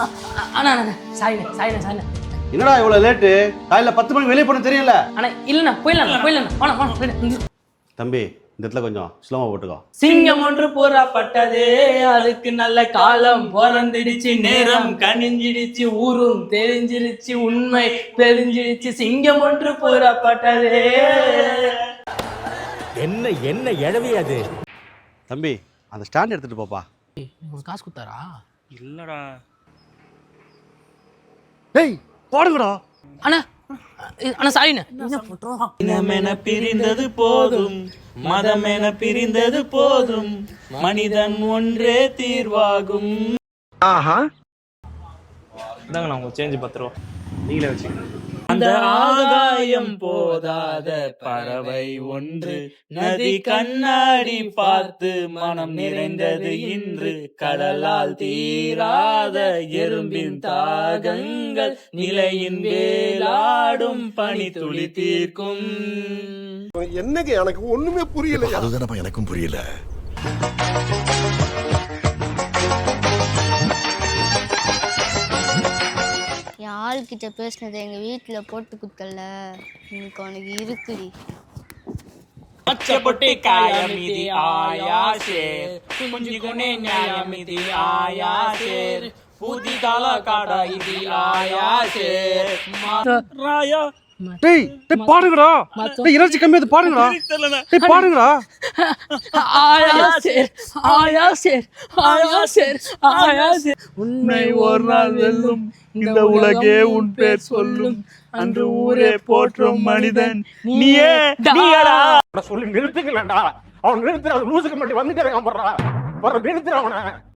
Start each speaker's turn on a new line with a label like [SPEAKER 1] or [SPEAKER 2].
[SPEAKER 1] அண்ணா அண்ணா சாரிண்ணே சாரிண்ணே சாரிண்ணே.
[SPEAKER 2] என்னடா இவ்வளவு லேட்டு? காலையில 10 மணிக்கு வெளியே போன தெரியல.
[SPEAKER 1] அண்ணா இல்லைண்ணா போயிடலாம் வாங்க.
[SPEAKER 2] தம்பி இந்த இடத்துல கொஞ்சம் ஸ்லோவா போட்டுக்கோ.
[SPEAKER 3] சிங்கம் ஒன்று புறப்பட்டதே, அதுக்கு நல்ல காலம் பிறந்துடுச்சு, நேரம் கனிஞ்சிடுச்சு, ஊரும் தெரிஞ்சிருச்சு, உண்மை தெரிஞ்சிடுச்சு. சிங்கம் ஒன்று புறப்பட்டதே.
[SPEAKER 4] என்ன என்ன எழவி அது?
[SPEAKER 2] தம்பி அந்த ஸ்டாண்ட் எடுத்துட்டு போப்பா.
[SPEAKER 1] உங்களுக்கு காசு கொடுத்தாரா?
[SPEAKER 3] இல்லடா.
[SPEAKER 2] டேய் போடுங்கடா.
[SPEAKER 1] அண்ணா அண்ணா சாரிண்ணே.
[SPEAKER 3] இனமென பிரிந்தது போதும், மதமென பிரிந்தது போதும், மனிதன் ஒன்றே தீர்வாகும். இதாங்க நான் உங்களுக்கு சேஞ்சு 10 ரூபா நீங்களே வச்சுக்கோங்க. அந்த ஆகாயம் போதாத பறவை ஒன்று, நதி கண்ணாடி பார்த்து மனம் நிறைந்தது இன்று, கடலால் தீராத எறும்பின் தாகங்கள் நிலையின் வேலாடும் பனி துளி தீர்க்கும்.
[SPEAKER 5] என்னங்க எனக்கு ஒண்ணுமே புரியல.
[SPEAKER 6] அதுதானப்பா எனக்கும் புரியல.
[SPEAKER 7] என் ஆள்கிட்ட பேசினதை எங்கள் வீட்டில் போட்டு குத்தல, இன்னைக்கு உனக்கு இருக்குடி.
[SPEAKER 3] பச்சைப்பொட்டி காயமிதி ஆயாசே, குஞ்சுகுனே ஞாயமிதி ஆயாசே, புதிதால காடா இது ஆயாசே. ராயா
[SPEAKER 2] டேய் டேய் பாடுங்கடா. டேய் எனர்ஜி கம்மியா இருக்கு பாடுங்கடா. டேய் பாடுங்கடா.
[SPEAKER 1] ஆயாசே.
[SPEAKER 3] உண்மை ஒரு நாள் வெல்லும், இந்த உலகே உன் பேர் சொல்லும், அன்று ஊரே போற்றும் மனிதன் நீயே நீயடா.
[SPEAKER 5] சொல்லி நிறுத்துங்களேன்டா. அவன் நிறுத்துற லூசுக்கு மட்டும் வந்துட்டே இருக்கான். போடுறா நிறுத்துற அவனை.